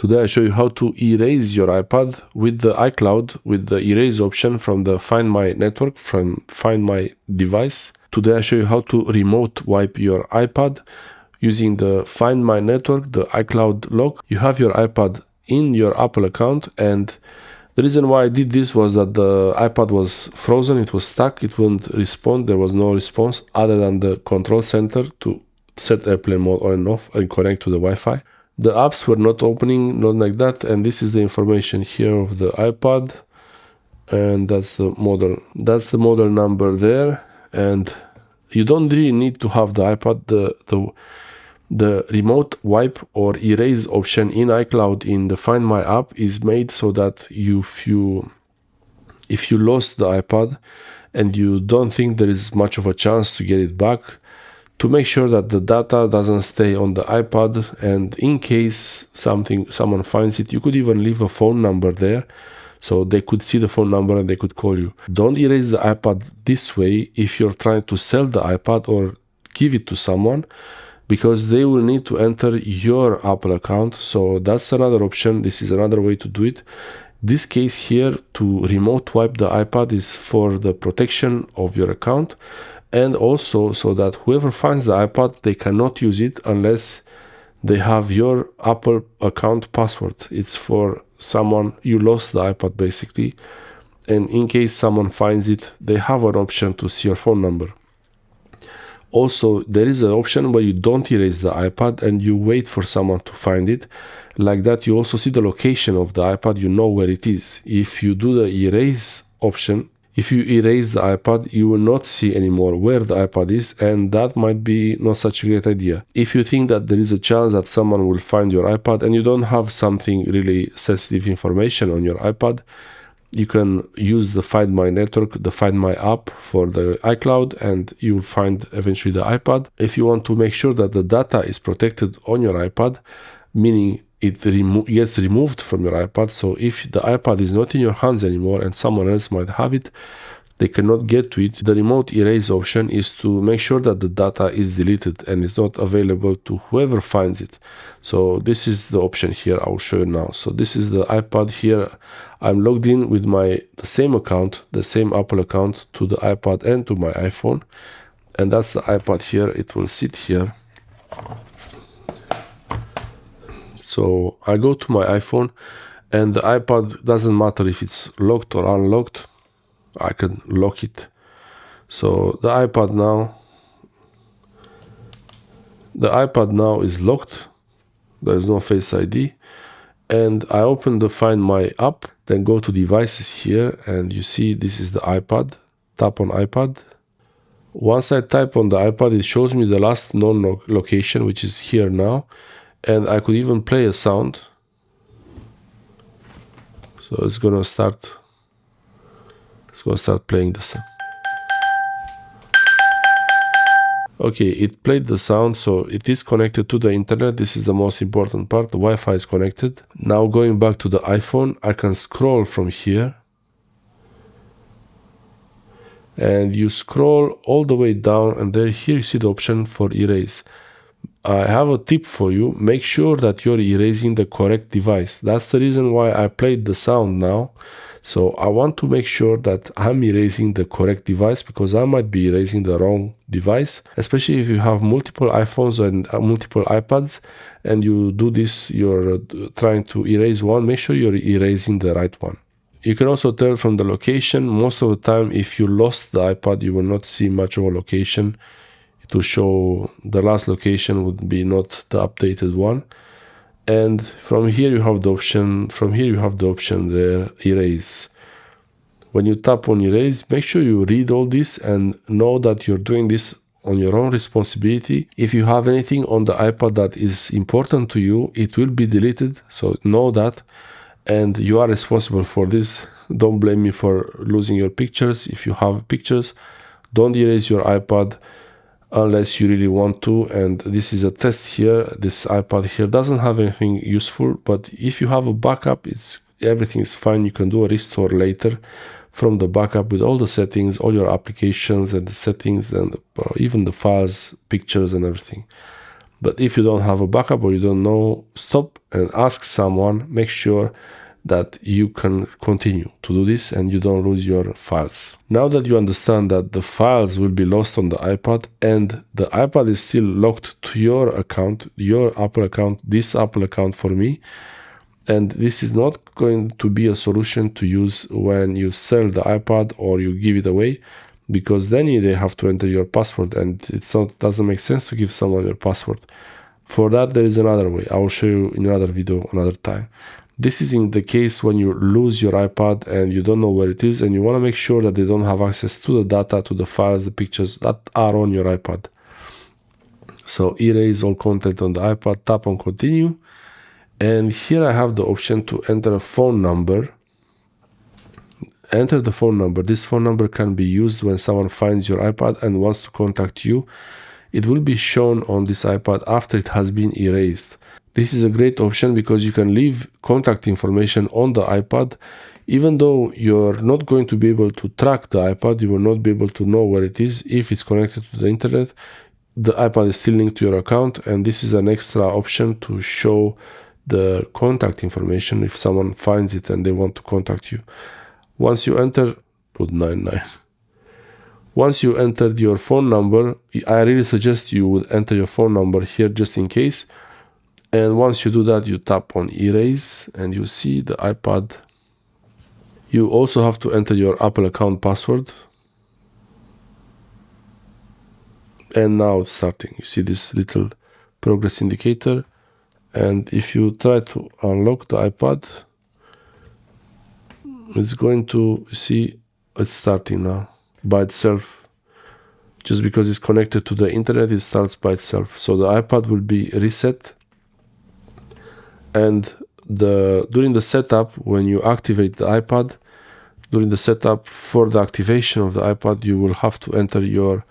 Today I show you how to erase your iPad with the iCloud, with the erase option from the Find My network, from Find My device. Today I show you how to remote wipe your iPad using the Find My network, the iCloud lock. You have your iPad in your Apple account, and the reason why I did this was that the iPad was frozen, it was stuck, it wouldn't respond, there was no response other than the control center to set airplane mode on and off and connect to the Wi-Fi. The apps were not opening, not like that, and this is the information here of the iPad, and that's the model. That's the model number there, and you don't really need to have the iPad. The remote wipe or erase option in iCloud in the Find My app is made so that if you lost the iPad and you don't think there is much of a chance to get it back, to make sure that the data doesn't stay on the iPad, and in case someone finds it, you could even leave a phone number there so they could see the phone number and they could call you. Don't erase the iPad this way if you're trying to sell the iPad or give it to someone, because they will need to enter your Apple account. So that's another option. This is another way to do it. This case here, to remote wipe the iPad, is for the protection of your account, and also so that whoever finds the iPad, they cannot use it unless they have your Apple account password. It's for someone, you lost the iPad basically, and in case someone finds it, they have an option to see your phone number. Also, there is an option where you don't erase the iPad and you wait for someone to find it. Like that, you also see the location of the iPad, you know where it is. If you do the erase option, if you erase the iPad, you will not see anymore where the iPad is, and that might be not such a great idea. If you think that there is a chance that someone will find your iPad and you don't have something really sensitive information on your iPad, you can use the Find My network, the Find My app for the iCloud, and you'll find eventually the iPad. If you want to make sure that the data is protected on your iPad, meaning it gets removed from your iPad, so if the iPad is not in your hands anymore and someone else might have it, they cannot get to it, the remote erase option is to make sure that the data is deleted and is not available to whoever finds it. So this is the option here, I will show you now. So this is the iPad here. I'm logged in with the same account, the same Apple account, to the iPad and to my iPhone. And that's the iPad here, it will sit here. So I go to my iPhone, and the iPad, doesn't matter if it's locked or unlocked, I can lock it. So the iPad now is locked. There is no Face ID, and I open the Find My app, then go to devices here, and you see this is the iPad. Tap on iPad. Once I type on the iPad, it shows me the last known location, which is here now, and I could even play a sound. So it's gonna start playing the sound. Okay, it played the sound, so it is connected to the internet. This is the most important part. The Wi-Fi is connected. Now going back to the iPhone, I can scroll from here. And you scroll all the way down, and here you see the option for erase. I have a tip for you. Make sure that you're erasing the correct device. That's the reason why I played the sound now. So I want to make sure that I'm erasing the correct device, because I might be erasing the wrong device, especially if you have multiple iPhones and multiple iPads and you do this, you're trying to erase one, make sure you're erasing the right one. You can also tell from the location. Most of the time, if you lost the iPad, you will not see much of a location. It will show the last location would be not the updated one. And from here you have the option there, erase. When you tap on erase, make sure you read all this and know that you're doing this on your own responsibility. If you have anything on the iPad that is important to you, it will be deleted, so know that, and you are responsible for this. Don't blame me for losing your pictures. If you have pictures, don't erase your iPad unless you really want to. And this is a test here. This iPad here doesn't have anything useful, but if you have a backup, everything is fine. You can do a restore later from the backup with all the settings, all your applications and the settings, and even the files, pictures and everything. But if you don't have a backup or you don't know, stop and ask someone. Make sure that you can continue to do this and you don't lose your files. Now that you understand that the files will be lost on the iPad and the iPad is still locked to your account, your Apple account, this Apple account for me, and this is not going to be a solution to use when you sell the iPad or you give it away, because then they have to enter your password and doesn't make sense to give someone your password. For that, there is another way. I will show you in another video another time. This is in the case when you lose your iPad and you don't know where it is and you want to make sure that they don't have access to the data, to the files, the pictures that are on your iPad. So erase all content on the iPad, tap on continue. And here I have the option to enter a phone number. Enter the phone number. This phone number can be used when someone finds your iPad and wants to contact you. It will be shown on this iPad after it has been erased. This is a great option because you can leave contact information on the iPad. Even though you're not going to be able to track the iPad, you will not be able to know where it is. If it's connected to the internet, the iPad is still linked to your account, and this is an extra option to show the contact information if someone finds it and they want to contact you. Once you enter, put 99. Once you entered your phone number, I really suggest you would enter your phone number here just in case. And once you do that, you tap on erase and you see the iPad. You also have to enter your Apple account password. And now it's starting. You see this little progress indicator. And if you try to unlock the iPad, it's going to see it's starting now by itself. Just because it's connected to the internet, it starts by itself. So the iPad will be reset. And during the setup, when you activate the iPad, during the setup for the activation of the iPad, you will have to enter your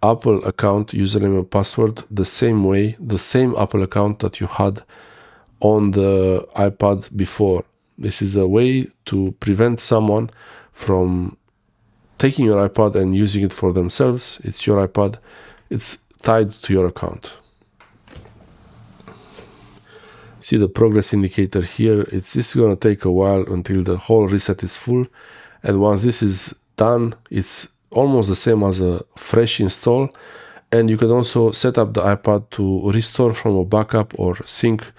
Apple account username and password the same way, the same Apple account that you had on the iPad before. This is a way to prevent someone from taking your iPad and using it for themselves. It's your iPad. It's tied to your account. See the progress indicator here. This is going to take a while until the whole reset is full. And once this is done, it's almost the same as a fresh install. And you can also set up the iPad to restore from a backup or sync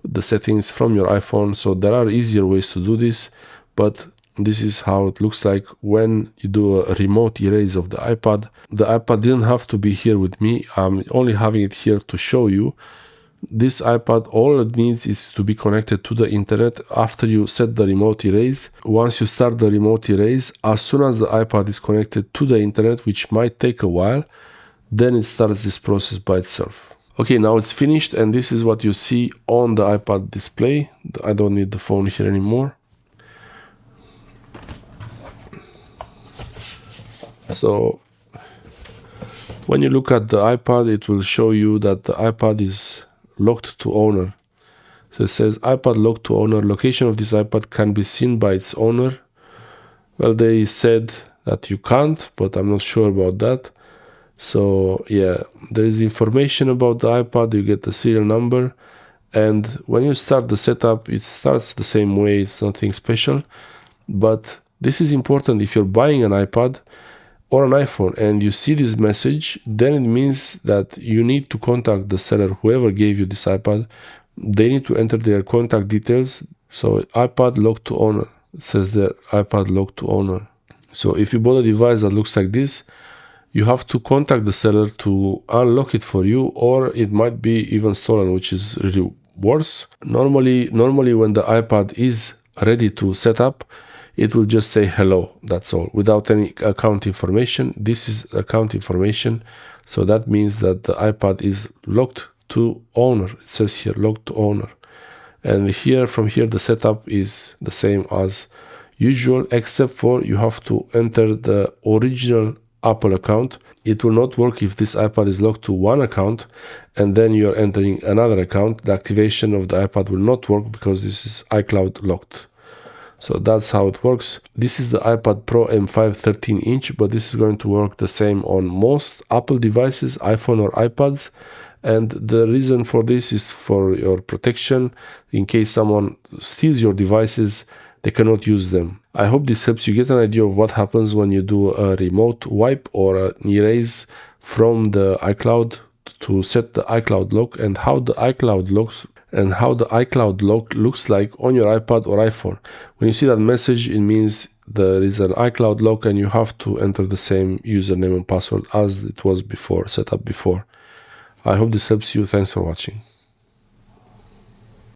the settings from your iPhone. So there are easier ways to do this, but this is how it looks like when you do a remote erase of the iPad. The iPad didn't have to be here with me. I'm only having it here to show you. This iPad, all it needs is to be connected to the internet after you set the remote erase. Once you start the remote erase, as soon as the iPad is connected to the internet, which might take a while, then it starts this process by itself. Okay, now it's finished, and this is what you see on the iPad display. I don't need the phone here anymore. So when you look at the iPad, it will show you that the iPad is locked to owner. So it says iPad locked to owner. Location of this iPad can be seen by its owner. Well, they said that you can't, but I'm not sure about that. So yeah, there is information about the iPad. You get the serial number, and when you start the setup, it starts the same way. It's nothing special, but this is important. If you're buying an iPad or an iPhone and you see this message, then it means that you need to contact the seller, whoever gave you this iPad. They need to enter their contact details. So iPad locked to owner. It says there, iPad locked to owner. So if you bought a device that looks like this, you have to contact the seller to unlock it for you, or it might be even stolen, which is really worse. Normally when the iPad is ready to set up, it will just say hello, that's all, without any account information. This is account information, so that means that the iPad is locked to owner. It says here, locked to owner. And here, from here, the setup is the same as usual, except for you have to enter the original Apple account. It will not work if this iPad is locked to one account and then you're entering another account. The activation of the iPad will not work because this is iCloud locked. So that's how it works. This is the iPad Pro M5 13-inch, but this is going to work the same on most Apple devices, iPhone or iPads. And the reason for this is for your protection. In case someone steals your devices, they cannot use them. I hope this helps you get an idea of what happens when you do a remote wipe or an erase from the iCloud to set the iCloud lock, and how the iCloud lock looks like on your iPad or iPhone. When you see that message, it means there is an iCloud lock and you have to enter the same username and password as it was before, set up before. I hope this helps you. Thanks for watching.